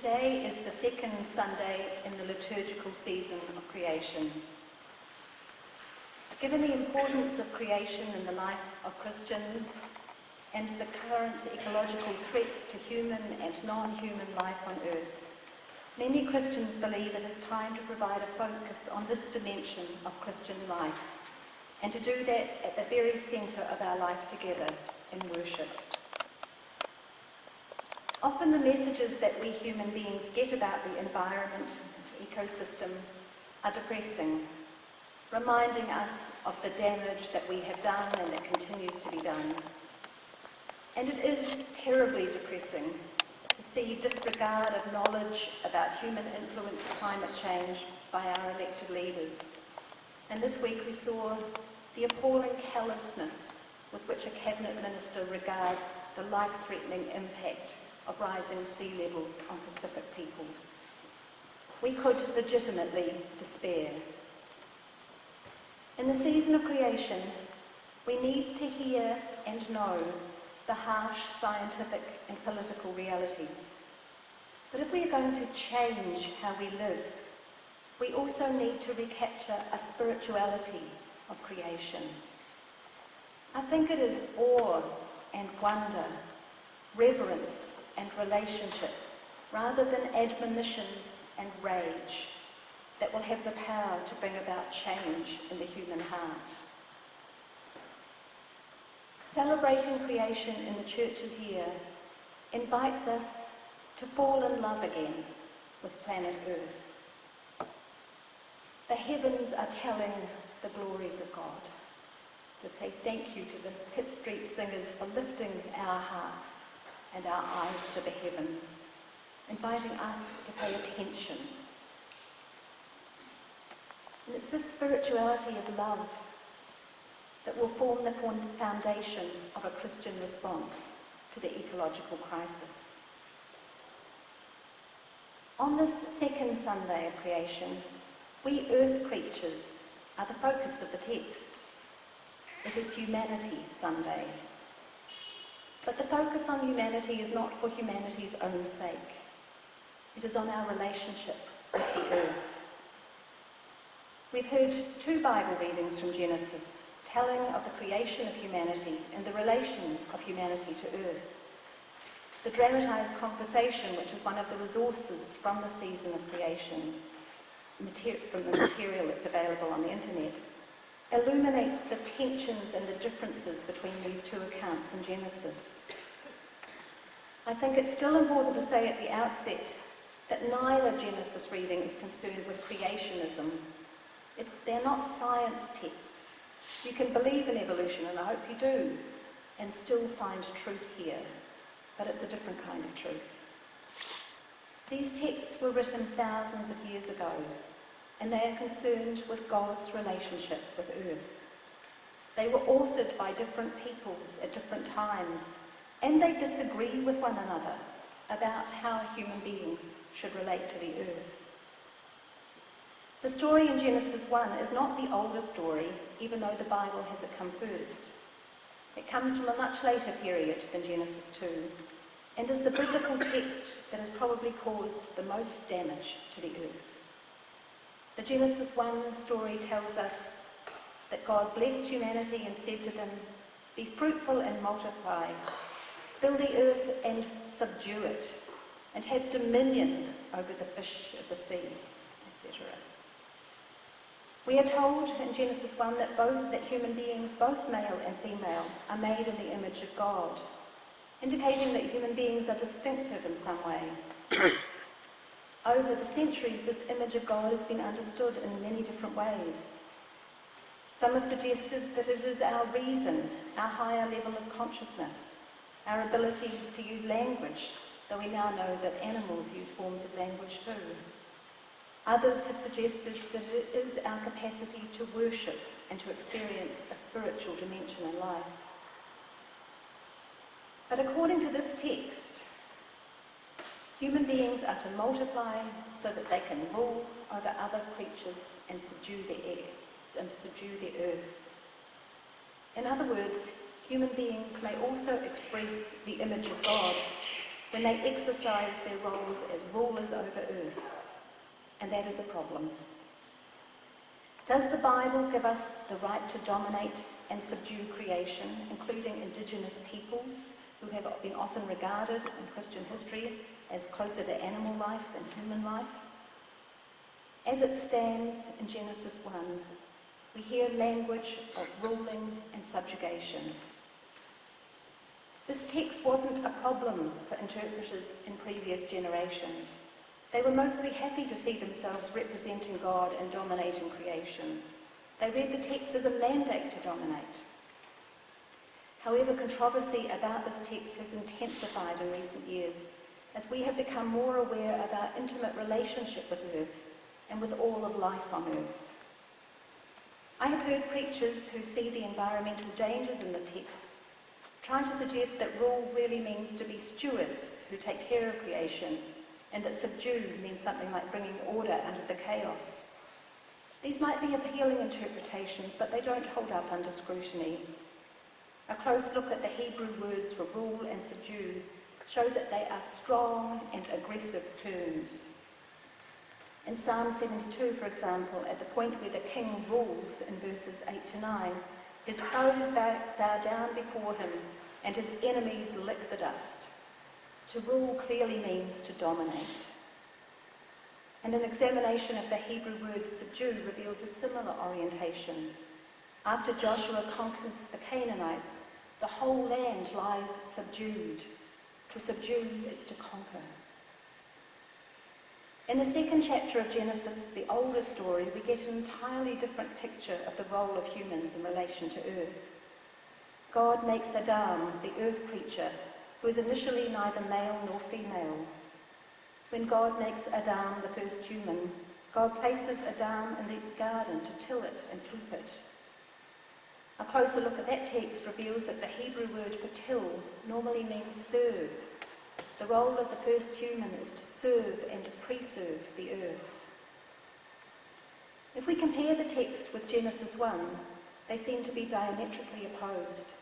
Today is the second Sunday in the liturgical season of creation. Given the importance of creation in the life of Christians and the current ecological threats to human and non-human life on earth, many Christians believe it is time to provide a focus on this dimension of Christian life, and to do that at the very centre of our life together in worship. Often the messages that we human beings get about the environment and ecosystem are depressing, reminding us of the damage that we have done and that continues to be done. And it is terribly depressing to see disregard of knowledge about human-influenced climate change by our elected leaders. And this week we saw the appalling callousness with which a cabinet minister regards the life-threatening impact of rising sea levels on Pacific peoples. We could legitimately despair. In the season of creation, we need to hear and know the harsh scientific and political realities. But if we are going to change how we live, we also need to recapture a spirituality of creation. I think it is awe and wonder, reverence and relationship, rather than admonitions and rage, that will have the power to bring about change in the human heart. Celebrating creation in the Church's year invites us to fall in love again with planet Earth. The heavens are telling the glories of God. To say thank you to the Pitt Street singers for lifting our hearts and our eyes to the heavens, inviting us to pay attention. And it's this spirituality of love that will form the foundation of a Christian response to the ecological crisis. On this second Sunday of creation, we earth creatures are the focus of the texts. It is Humanity Sunday. But the focus on humanity is not for humanity's own sake. It is on our relationship with the earth. We've heard two Bible readings from Genesis, telling of the creation of humanity and the relation of humanity to earth. The dramatised conversation, which is one of the resources from the season of creation, from the material that's available on the internet, illuminates the tensions and the differences between these two accounts in Genesis. I think it's still important to say at the outset that neither Genesis reading is concerned with creationism. They're not science texts. You can believe in evolution, and I hope you do, and still find truth here, but it's a different kind of truth. These texts were written thousands of years ago, and they are concerned with God's relationship with earth. They were authored by different peoples at different times, and they disagree with one another about how human beings should relate to the earth. The story in Genesis 1 is not the older story, even though the Bible has it come first. It comes from a much later period than Genesis 2, and is the biblical text that has probably caused the most damage to the earth. The Genesis 1 story tells us that God blessed humanity and said to them, "Be fruitful and multiply, fill the earth and subdue it, and have dominion over the fish of the sea," etc. We are told in Genesis 1 that human beings, both male and female, are made in the image of God, indicating that human beings are distinctive in some way. Over the centuries, this image of God has been understood in many different ways. Some have suggested that it is our reason, our higher level of consciousness, our ability to use language, though we now know that animals use forms of language too. Others have suggested that it is our capacity to worship and to experience a spiritual dimension in life. But according to this text, human beings are to multiply so that they can rule over other creatures and subdue the air and subdue the earth. In other words, human beings may also express the image of God when they exercise their roles as rulers over earth, and that is a problem. Does the Bible give us the right to dominate and subdue creation, including indigenous peoples who have been often regarded in Christian history as closer to animal life than human life? As it stands in Genesis 1, we hear language of ruling and subjugation. This text wasn't a problem for interpreters in previous generations. They were mostly happy to see themselves representing God and dominating creation. They read the text as a mandate to dominate. However, controversy about this text has intensified in recent years as we have become more aware of our intimate relationship with earth and with all of life on earth. I have heard preachers who see the environmental dangers in the text try to suggest that rule really means to be stewards who take care of creation, and that subdue means something like bringing order out of the chaos. These might be appealing interpretations, but they don't hold up under scrutiny. A close look at the Hebrew words for rule and subdue show that they are strong and aggressive terms. In Psalm 72, for example, at the point where the king rules in verses 8 to 9, his foes bow down before him and his enemies lick the dust. To rule clearly means to dominate. And an examination of the Hebrew word subdue reveals a similar orientation. After Joshua conquers the Canaanites, the whole land lies subdued. To subdue is to conquer. In the second chapter of Genesis, the older story, we get an entirely different picture of the role of humans in relation to earth. God makes Adam, the earth creature, who is initially neither male nor female. When God makes Adam the first human, God places Adam in the garden to till it and keep it. A closer look at that text reveals that the Hebrew word for till normally means serve. The role of the first human is to serve and to preserve the earth. If we compare the text with Genesis 1, they seem to be diametrically opposed.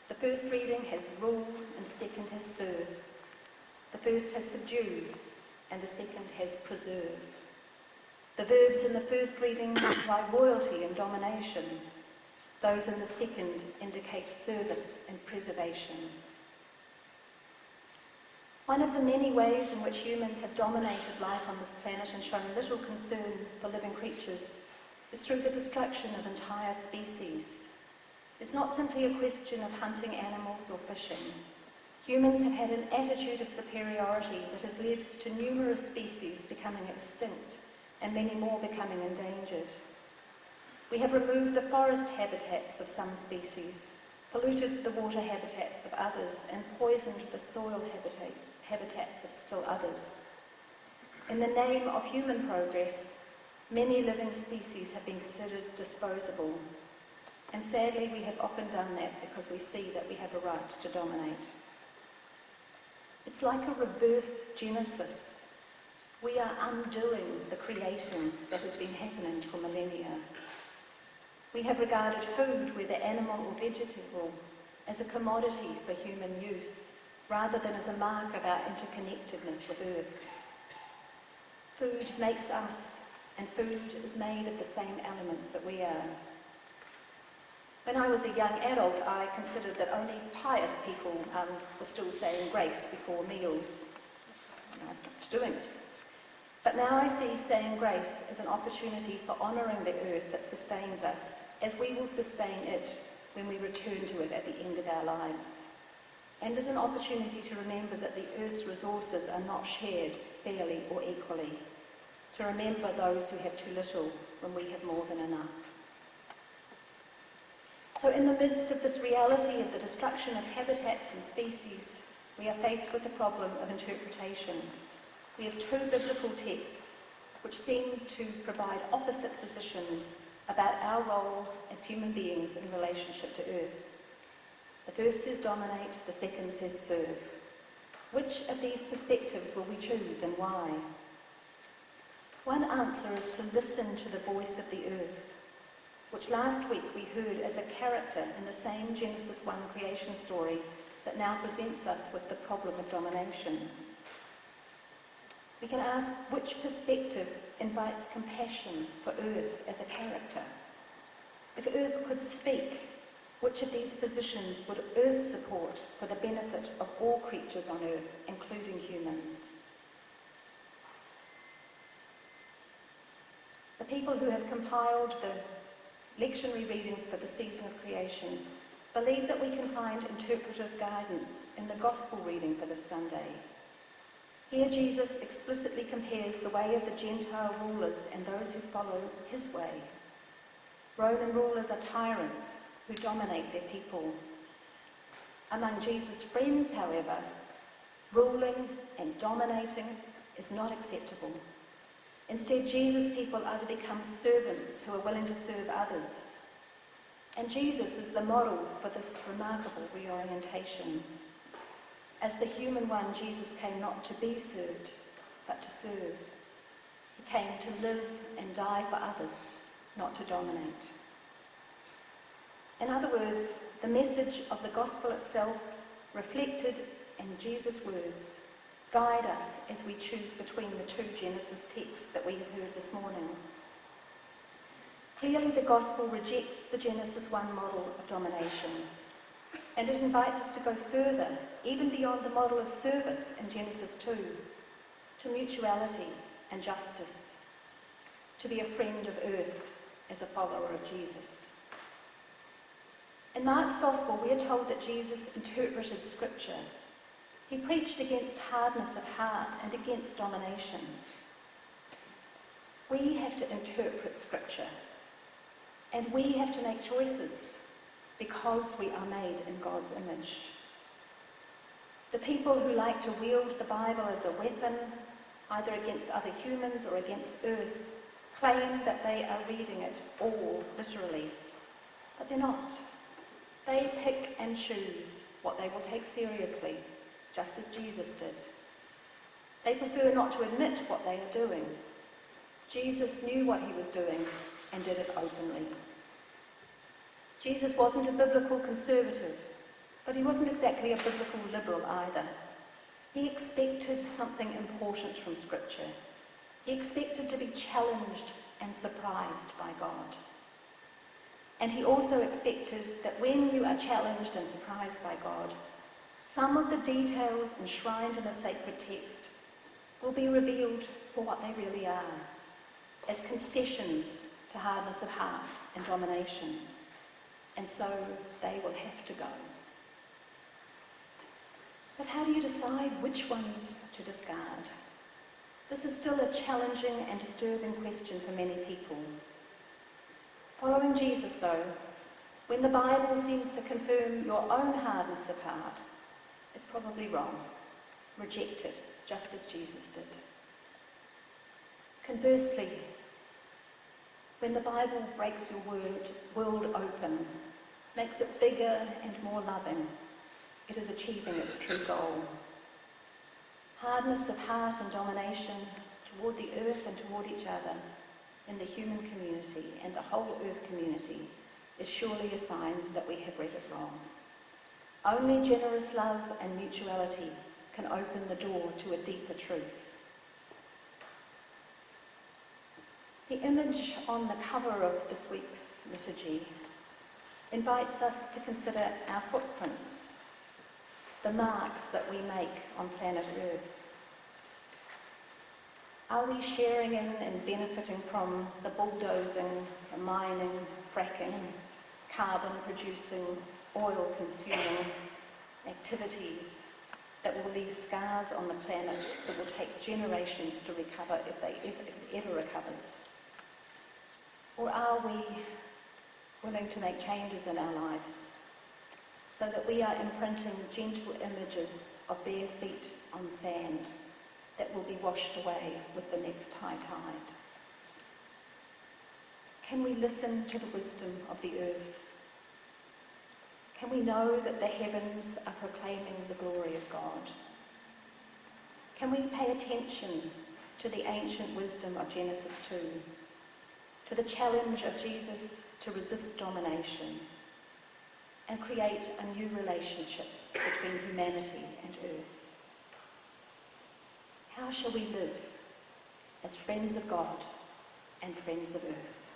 The first reading has rule and the second has serve. The first has subdue and the second has preserve. The verbs in the first reading imply royalty and domination. Those in the second indicate service and preservation. One of the many ways in which humans have dominated life on this planet and shown little concern for living creatures is through the destruction of entire species. It's not simply a question of hunting animals or fishing. Humans have had an attitude of superiority that has led to numerous species becoming extinct and many more becoming endangered. We have removed the forest habitats of some species, polluted the water habitats of others, and poisoned the soil habitats of still others. In the name of human progress, many living species have been considered disposable, and sadly we have often done that because we see that we have a right to dominate. It's like a reverse Genesis. We are undoing the creating that has been happening for millennia. We have regarded food, whether animal or vegetable, as a commodity for human use, rather than as a mark of our interconnectedness with earth. Food makes us, and food is made of the same elements that we are. When I was a young adult, I considered that only pious people were still saying grace before meals. And I stopped doing it. But now I see saying grace as an opportunity for honouring the earth that sustains us, as we will sustain it when we return to it at the end of our lives. And as an opportunity to remember that the earth's resources are not shared fairly or equally. To remember those who have too little when we have more than enough. So in the midst of this reality of the destruction of habitats and species, we are faced with the problem of interpretation. We have two biblical texts which seem to provide opposite positions about our role as human beings in relationship to earth. The first says dominate, the second says serve. Which of these perspectives will we choose and why? One answer is to listen to the voice of the earth, which last week we heard as a character in the same Genesis 1 creation story that now presents us with the problem of domination. We can ask which perspective invites compassion for Earth as a character. If Earth could speak, which of these positions would Earth support for the benefit of all creatures on Earth, including humans? The people who have compiled the lectionary readings for the season of creation believe that we can find interpretive guidance in the Gospel reading for this Sunday. Here Jesus explicitly compares the way of the Gentile rulers and those who follow his way. Roman rulers are tyrants who dominate their people. Among Jesus' friends, however, ruling and dominating is not acceptable. Instead, Jesus' people are to become servants who are willing to serve others. And Jesus is the model for this remarkable reorientation. As the human one, Jesus came not to be served, but to serve. He came to live and die for others, not to dominate. In other words, the message of the gospel itself, reflected in Jesus' words, guide us as we choose between the two Genesis texts that we have heard this morning. Clearly, the gospel rejects the Genesis 1 model of domination, and it invites us to go further, even beyond the model of service in Genesis 2, to mutuality and justice, to be a friend of earth as a follower of Jesus. In Mark's gospel, we are told that Jesus interpreted Scripture. He preached against hardness of heart and against domination. We have to interpret Scripture, and we have to make choices because we are made in God's image. The people who like to wield the Bible as a weapon, either against other humans or against earth, claim that they are reading it all literally, but they're not. They pick and choose what they will take seriously, just as Jesus did. They prefer not to admit what they are doing. Jesus knew what he was doing and did it openly. Jesus wasn't a biblical conservative, but he wasn't exactly a biblical liberal either. He expected something important from Scripture. He expected to be challenged and surprised by God. And he also expected that when you are challenged and surprised by God, some of the details enshrined in the sacred text will be revealed for what they really are, as concessions to hardness of heart and domination. And so they will have to go. But how do you decide which ones to discard? This is still a challenging and disturbing question for many people. Following Jesus, though, when the Bible seems to confirm your own hardness of heart, it's probably wrong. Reject it, just as Jesus did. Conversely, when the Bible breaks your world open, makes it bigger and more loving, it is achieving its true goal. Hardness of heart and domination toward the earth and toward each other in the human community and the whole earth community is surely a sign that we have read it wrong. Only generous love and mutuality can open the door to a deeper truth. The image on the cover of this week's liturgy invites us to consider our footprints, the marks that we make on planet Earth. Are we sharing in and benefiting from the bulldozing, the mining, fracking, carbon-producing, oil-consuming activities that will leave scars on the planet that will take generations to recover if it ever recovers? Or are we willing to make changes in our lives so that we are imprinting gentle images of bare feet on sand that will be washed away with the next high tide? Can we listen to the wisdom of the earth? Can we know that the heavens are proclaiming the glory of God? Can we pay attention to the ancient wisdom of Genesis 2, to the challenge of Jesus to resist domination, and create a new relationship between humanity and earth. How shall we live as friends of God and friends of earth?